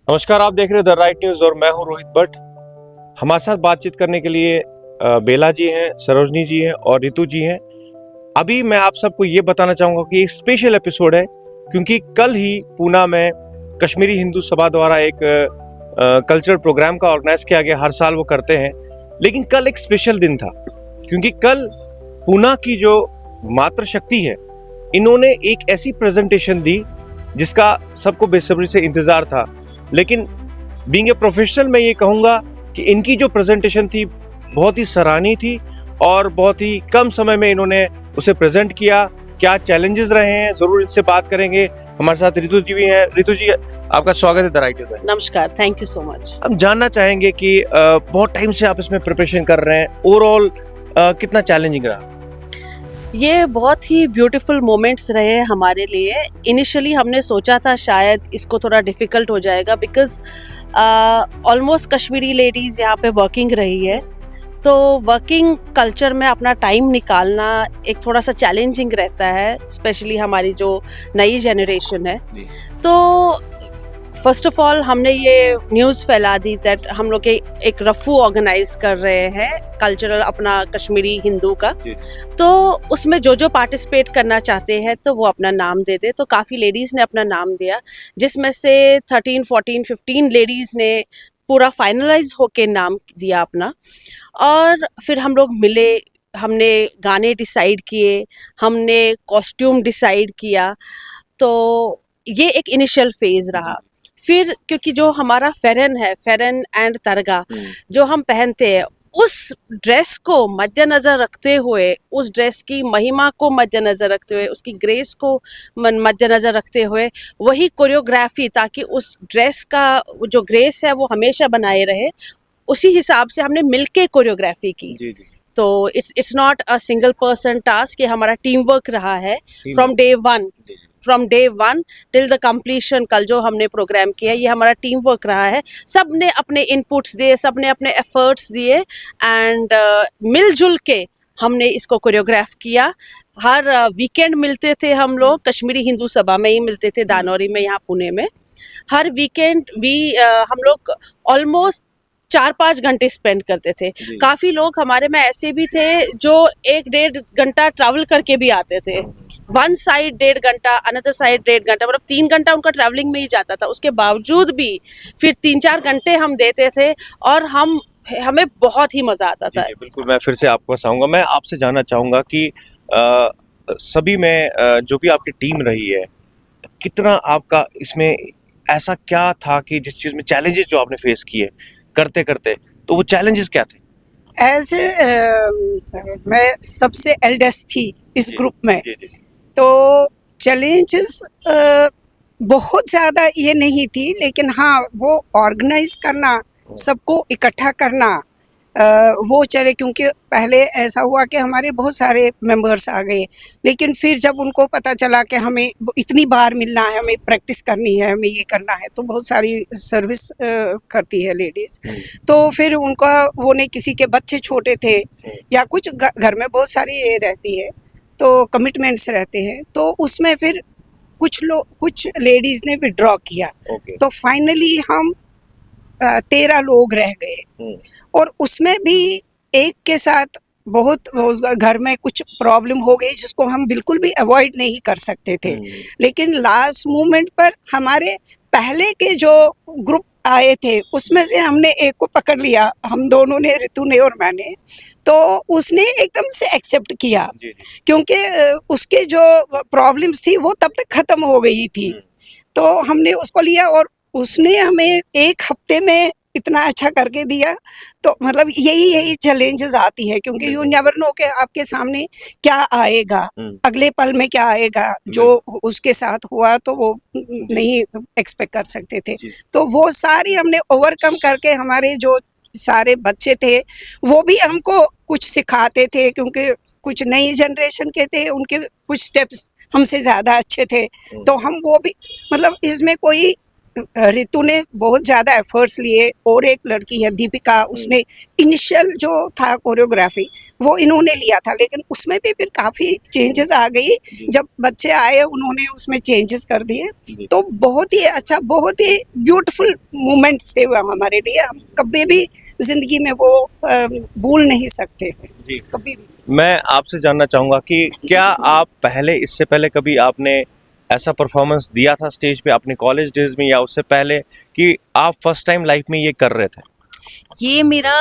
नमस्कार, आप देख रहे हैं द राइट न्यूज और मैं हूं रोहित भट्ट। हमारे साथ बातचीत करने के लिए बेला जी हैं, सरोजनी जी हैं और रितु जी हैं। अभी मैं आप सबको ये बताना चाहूंगा कि एक स्पेशल एपिसोड है, क्योंकि कल ही पूना में कश्मीरी हिंदू सभा द्वारा एक कल्चरल प्रोग्राम का ऑर्गेनाइज किया गया। हर साल वो करते हैं, लेकिन कल एक स्पेशल दिन था, क्योंकि कल पूना की जो मातृशक्ति है, इन्होंने एक ऐसी प्रेजेंटेशन दी जिसका सबको बेसब्री से इंतजार था। लेकिन बीइंग ए प्रोफेशनल मैं ये कहूँगा कि इनकी जो प्रेजेंटेशन थी बहुत ही सराहनीय थी और बहुत ही कम समय में इन्होंने उसे प्रेजेंट किया। क्या चैलेंजेस रहे हैं, जरूर इससे बात करेंगे। हमारे साथ रितु जी भी हैं। रितु जी, आपका स्वागत है द राइट न्यूज में। नमस्कार, थैंक यू सो मच। हम जानना चाहेंगे कि बहुत टाइम से आप इसमें प्रिपरेशन कर रहे हैं, ओवरऑल कितना चैलेंजिंग रहा? ये बहुत ही ब्यूटीफुल मोमेंट्स रहे हैं हमारे लिए। इनिशियली हमने सोचा था शायद इसको थोड़ा डिफ़िकल्ट हो जाएगा, बिकॉज़ ऑलमोस्ट कश्मीरी लेडीज़ यहाँ पे वर्किंग रही है, तो वर्किंग कल्चर में अपना टाइम निकालना एक थोड़ा सा चैलेंजिंग रहता है, स्पेशली हमारी जो नई जनरेशन है। तो फर्स्ट ऑफ ऑल हमने ये न्यूज़ फैला दी दैट हम लोग एक रफू ऑर्गेनाइज कर रहे हैं कल्चरल अपना कश्मीरी हिंदू का। तो उसमें जो पार्टिसिपेट करना चाहते हैं तो वो अपना नाम दे दे। तो काफ़ी लेडीज़ ने अपना नाम दिया, जिसमें से 13, 14, 15 लेडीज़ ने पूरा फाइनलाइज होके नाम दिया अपना। और फिर हम लोग मिले, हमने गाने डिसाइड किए, हमने कॉस्ट्यूम डिसाइड किया। तो ये एक इनिशियल फेज रहा। फिर क्योंकि जो हमारा फेरन एंड तरगा जो हम पहनते हैं, उस ड्रेस को मद्देनज़र रखते हुए, उस ड्रेस की महिमा को मद्देनज़र रखते हुए, उसकी ग्रेस को मद्देनज़र रखते हुए वही कोरियोग्राफी, ताकि उस ड्रेस का जो ग्रेस है वो हमेशा बनाए रहे, उसी हिसाब से हमने मिलके कोरियोग्राफी की। जी जी। तो it's not a single person task, ये हमारा टीम वर्क रहा है from day one till the completion. कल जो हमने प्रोग्राम किया, ये हमारा टीम वर्क रहा है। सब ने अपने इनपुट्स दिए, सब ने अपने एफर्ट्स दिए, एंड मिलजुल के हमने इसको कोरियोग्राफ किया। हर वीकेंड मिलते थे हम लोग, कश्मीरी हिंदू सभा में ही मिलते थे, दानौरी में, यहाँ पुणे में। हर वीकेंड हम लोग ऑलमोस्ट 4-5 घंटे स्पेंड करते थे। काफ़ी लोग हमारे में ऐसे भी थे जो 1-1.5 घंटा ट्रैवल करके भी आते थे। वन साइड 1.5 घंटा, अनदर साइड 1.5 घंटा, मतलब 3 घंटा उनका ट्रैवलिंग में ही जाता था। उसके बावजूद भी फिर 3-4 घंटे हम देते थे और हमें बहुत ही मज़ा आता था। बिल्कुल, मैं फिर से आपको बताऊंगा। मैं आपसे जानना चाहूँगा कि सभी में जो भी आपकी टीम रही है, कितना आपका इसमें ऐसा क्या था कि जिस चीज़ में चैलेंजेस जो आपने फेस किए करते करते, तो वो चैलेंजेस क्या थे? एज मैं सबसे एल्डेस्ट थी इस ग्रुप में, जी जी। तो चैलेंजेस बहुत ज़्यादा ये नहीं थी, लेकिन हाँ, वो ऑर्गेनाइज करना, सबको इकट्ठा करना, वो चले। क्योंकि पहले ऐसा हुआ कि हमारे बहुत सारे मेंबर्स आ गए, लेकिन फिर जब उनको पता चला कि हमें इतनी बार मिलना है, हमें प्रैक्टिस करनी है, हमें ये करना है, तो बहुत सारी सर्विस करती है लेडीज़, तो फिर उनका वो नहीं, किसी के बच्चे छोटे थे या कुछ घर में बहुत सारी ये रहती है, तो कमिटमेंट्स रहते हैं, तो उसमें फिर कुछ लेडीज़ ने विड्रॉ किया। तो फाइनली हम 13 लोग रह गए, और उसमें भी एक के साथ बहुत घर में कुछ प्रॉब्लम हो गई, जिसको हम बिल्कुल भी अवॉइड नहीं कर सकते थे। लेकिन लास्ट मोमेंट पर हमारे पहले के जो ग्रुप आए थे, उसमें से हमने एक को पकड़ लिया, हम दोनों ने, रितु ने और मैंने। तो उसने एकदम से एक्सेप्ट किया, क्योंकि उसके जो प्रॉब्लम्स थी वो तब तक ख़त्म हो गई थी। तो हमने उसको लिया और उसने हमें 1 हफ्ते में इतना अच्छा करके दिया। तो मतलब यही चैलेंजेस आती है, क्योंकि यू नेवर नो कि आपके सामने क्या आएगा, अगले पल में क्या आएगा। जो उसके साथ हुआ तो वो नहीं एक्सपेक्ट कर सकते थे। तो वो सारी हमने ओवरकम करके, हमारे जो सारे बच्चे थे वो भी हमको कुछ सिखाते थे, क्योंकि कुछ नई जनरेशन के थे, उनके कुछ स्टेप्स हमसे ज़्यादा अच्छे थे, तो हम वो भी, मतलब इसमें कोई रितु ने बहुत ज़्यादा एफर्ट्स लिए, और एक लड़की है दीपिका, उसने इनिशियल जो था कोरियोग्राफी वो इन्होंने लिया था, लेकिन उसमें भी फिर काफ़ी चेंजेस आ गई। जब बच्चे आए उन्होंने उसमें चेंजेस कर दिए, तो बहुत ही अच्छा, बहुत ही ब्यूटीफुल मोमेंट्स थे वो हमारे लिए। हम कभी भी जिंदगी में वो भूल नहीं सकते जी। कभी भी। मैं आपसे जानना चाहूँगा कि क्या आप पहले, इससे पहले कभी आपने ऐसा परफॉर्मेंस दिया था स्टेज पे अपने कॉलेज डेज में, या उससे पहले कि आप फर्स्ट टाइम लाइफ में ये कर रहे थे? ये मेरा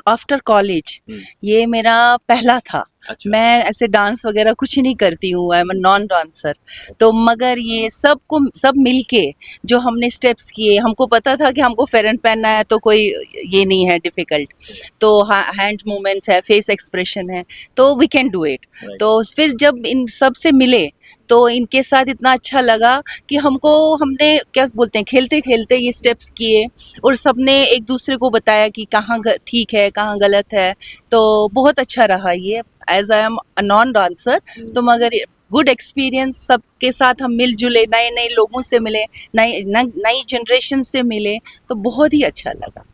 आफ्टर कॉलेज, ये मेरा पहला था। अच्छा। मैं ऐसे डांस वगैरह कुछ नहीं करती हूँ, आई एम नॉन डांसर। तो मगर ये सब मिलके जो हमने स्टेप्स किए, हमको पता था कि हमको फेयर एंड पहनना है, तो कोई ये नहीं है डिफिकल्ट। तो हैंड मूवमेंट्स है, फेस एक्सप्रेशन है, तो वी कैन डू इट। तो फिर जब इन सब से मिले तो इनके साथ इतना अच्छा लगा कि हमने क्या बोलते हैं, खेलते खेलते ये स्टेप्स किए, और सबने एक दूसरे को बताया कि कहाँ ठीक है कहाँ गलत है। तो बहुत अच्छा रहा ये, as I am a non dancer. तो मगर गुड एक्सपीरियंस, सबके साथ हम मिलजुले, नए नए लोगों से मिले, नई जनरेशन से मिले, तो बहुत ही अच्छा लगा।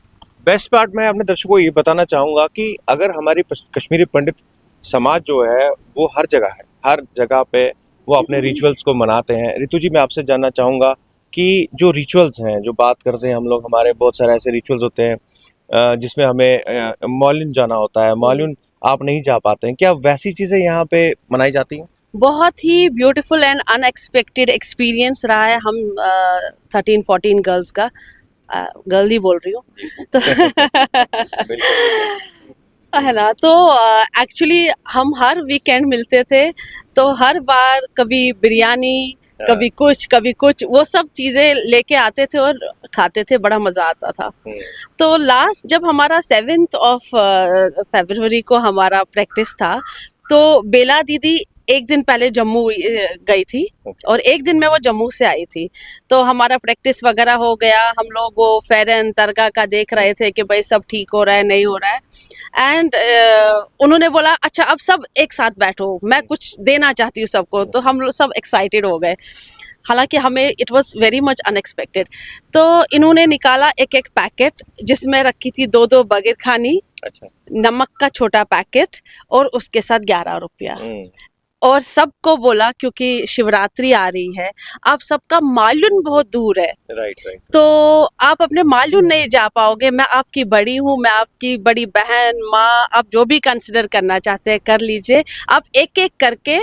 बेस्ट पार्ट मैं अपने दर्शकों को ये बताना चाहूँगा कि अगर हमारी कश्मीरी पंडित समाज जो है वो हर जगह पे वो अपने रिचुअल्स को मनाते हैं। रितु जी, मैं आपसे जानना चाहूँगा कि जो रिचुअल्स हैं, जो बात करते हैं हम लोग, हमारे बहुत सारे ऐसे रिचुअल्स होते हैं जिसमें हमें मालून जाना होता है, मालून आप नहीं जा पाते हैं, क्या वैसी चीज़ें यहाँ पे मनाई जाती हैं? बहुत ही ब्यूटीफुल एंड अनएक्सपेक्टेड एक्सपीरियंस रहा है हम 13-14 गर्ल्स का। गर्ल ही बोल रही हूँ तो है ना। तो एक्चुअली हम हर वीकेंड मिलते थे, तो हर बार कभी बिरयानी, कभी कुछ वो सब चीज़ें लेके आते थे और खाते थे, बड़ा मज़ा आता था। तो लास्ट जब हमारा 7th ऑफ फरवरी को हमारा प्रैक्टिस था, तो बेला दीदी एक दिन पहले जम्मू गई थी और एक दिन में वो जम्मू से आई थी। तो हमारा प्रैक्टिस वगैरह हो गया, हम लोग वो फेरन तरगा का देख रहे थे कि भाई सब ठीक हो रहा है नहीं हो रहा है। एंड उन्होंने बोला अच्छा अब सब एक साथ बैठो, मैं कुछ देना चाहती हूँ सबको। तो हम लोग सब एक्साइटेड हो गए, हालांकि हमें it was very much unexpected. तो इन्होंने निकाला एक एक पैकेट जिसमें रखी थी 2-2 बगैर खानी, अच्छा। नमक का छोटा पैकेट और उसके साथ 11 रुपया, और सबको बोला क्योंकि शिवरात्रि आ रही है, आप सबका मालून बहुत दूर है, राइट। तो आप अपने मालून नहीं जा पाओगे, मैं आपकी बड़ी हूँ, मैं आपकी बड़ी बहन, माँ, आप जो भी कंसिडर करना चाहते हैं कर लीजिए, आप एक एक करके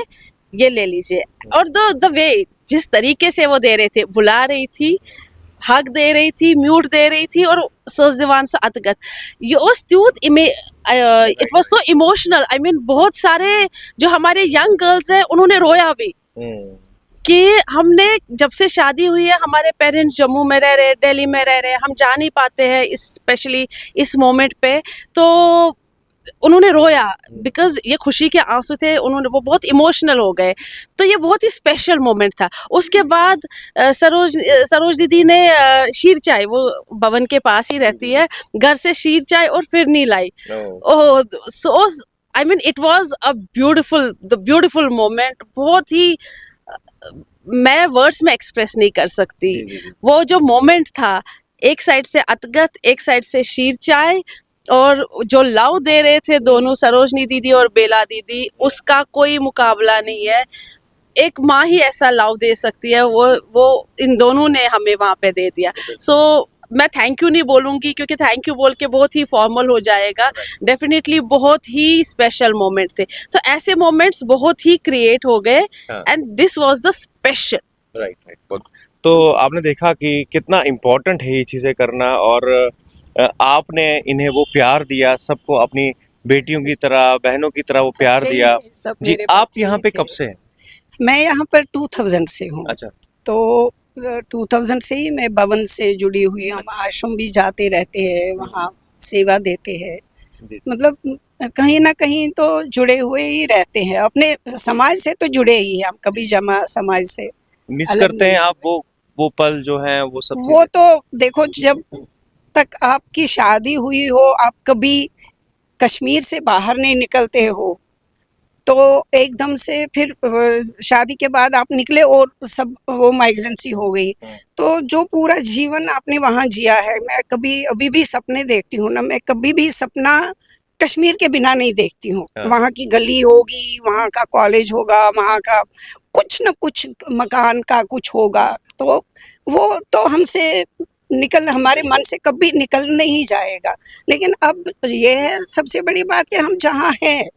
ये ले लीजिए। और द वे जिस तरीके से वो दे रहे थे, बुला रही थी, हक दे रही थी, म्यूट दे रही थी, और सच दीवान से अतगत it was so emotional. I mean बहुत सारे जो हमारे यंग गर्ल्स हैं उन्होंने रोया भी कि हमने जब से शादी हुई है, हमारे पेरेंट्स जम्मू में रह रहे, दिल्ली में रह रहे, हम जा नहीं पाते हैं स्पेशली इस मोमेंट पे। तो उन्होंने रोया बिकॉज ये खुशी के आंसू थे, उन्होंने वो बहुत इमोशनल हो गए। तो ये बहुत ही स्पेशल मोमेंट था। उसके बाद सरोज दीदी ने शीर चाय, वो भवन के पास ही रहती है, घर से शीर चाय और फिरनी लाई। Oh so I mean it was a beautiful moment. बहुत ही मैं वर्ड्स में एक्सप्रेस नहीं कर सकती वो जो मोमेंट था। एक साइड से अतगत, एक साइड से शीर चाय, और जो लव दे रहे थे दोनों, सरोजनी दीदी और बेला दीदी, उसका कोई मुकाबला नहीं है। एक माँ ही ऐसा लव दे सकती है, वो इन दोनों ने हमें वहाँ पे दे दिया। सो मैं थैंक यू नहीं बोलूँगी क्योंकि थैंक यू बोल के बहुत ही फॉर्मल हो जाएगा। डेफिनेटली बहुत ही स्पेशल मोमेंट थे। तो ऐसे मोमेंट्स बहुत ही क्रिएट हो गए and this was the special. Right. तो आपने देखा कि कितना इम्पोर्टेंट है ये चीज़ें करना, और आपने इन्हें वो प्यार दिया, सबको अपनी बेटियों की तरह, बहनों की तरह वो प्यार दिया। जी, आप यहाँ पे कब से हैं? मैं यहाँ पर 2000 से हूँ। अच्छा। तो 2000 से ही मैं भवन से जुड़ी हुई हूँ। हम आश्रम भी जाते रहते हैं, वहाँ सेवा देते हैं। मतलब कहीं ना कहीं तो जुड़े हुए ही रहते हैं, अपने समाज से तो जुड़े ही हैं हम, कभी जमा समाज से मिस करते हैं आप वो पल जो हैं, वो सब वो तो देखो, जब तक आपकी शादी हुई हो, आप कभी कश्मीर से बाहर नहीं निकलते हो, तो एकदम से फिर शादी के बाद आप निकले और सब वो माइग्रेंसी हो गई। तो जो पूरा जीवन आपने वहाँ जिया है, मैं कभी अभी भी सपने देखती हूँ ना, मैं कभी भी सपना कश्मीर के बिना नहीं देखती हूँ। हाँ। वहाँ की गली होगी, वहाँ का कॉलेज होगा, वहाँ का कुछ न कुछ मकान का कुछ होगा, तो वो तो हमसे हमारे मन से कभी निकल नहीं जाएगा। लेकिन अब ये है सबसे बड़ी बात कि हम जहाँ हैं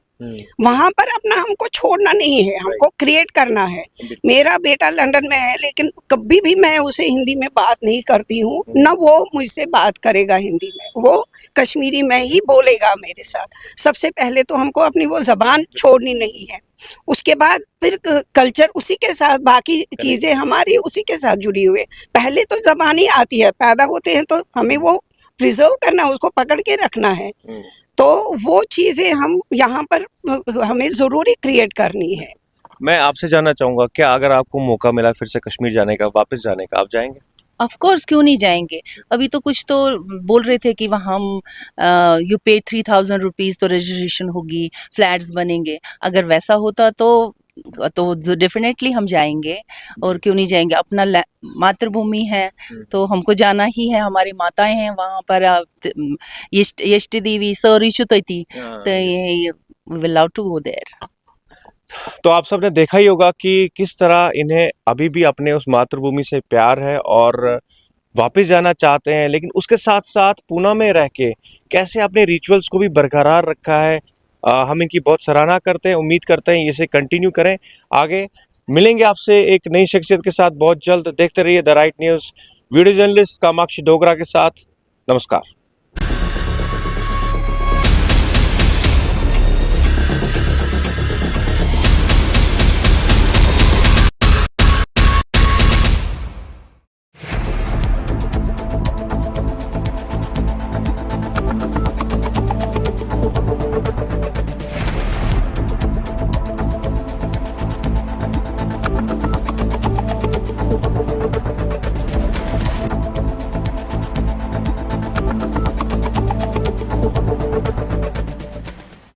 वहां पर अपना हमको छोड़ना नहीं है, हमको क्रिएट करना है। मेरा बेटा लंदन में है, लेकिन कभी भी मैं उसे हिंदी में बात नहीं करती हूँ, न वो मुझसे बात करेगा हिंदी में, वो कश्मीरी में ही बोलेगा मेरे साथ। सबसे पहले तो हमको अपनी वो जबान छोड़नी नहीं है, उसके बाद फिर कल्चर उसी के साथ, बाकी चीजें हमारी उसी के साथ जुड़ी हुई है। पहले तो जबान ही आती है, पैदा होते हैं तो हमें वो प्रिजर्व करना, उसको पकड़ के रखना है। तो वो चीजें हम यहाँ पर हमें जरूरी क्रिएट करनी है। मैं आपसे जानना चाहूंगा, क्या अगर आपको मौका मिला फिर से कश्मीर जाने का, वापस जाने का, आप जाएंगे? ऑफ कोर्स, क्यों नहीं जाएंगे। अभी तो कुछ तो बोल रहे थे कि वहाँ हम यू पे 3000 रुपीज तो रजिस्ट्रेशन होगी, फ्लैट्स बनेंगे। अगर वैसा होता तो डेफिनेटली हम जाएंगे, और क्यों नहीं जाएंगे। अपना मातृभूमि है तो हमको जाना ही है, हमारी माताएं हैं वहाँ पर। यष्टि देवी सरिषुतति, तो ये will love to go there. तो आप सबने देखा ही होगा कि किस तरह इन्हें अभी भी अपने उस मातृभूमि से प्यार है और वापस जाना चाहते हैं, लेकिन उसके साथ साथ पूना में रह के कैसे अपने रिचुअल्स को भी बरकरार रखा है। हम इनकी बहुत सराहना करते हैं, उम्मीद करते हैं इसे कंटिन्यू करें। आगे मिलेंगे आपसे एक नई शख्सियत के साथ बहुत जल्द। देखते रहिए the right news. Video journalist Kamakshi Dogra के साथ। नमस्कार।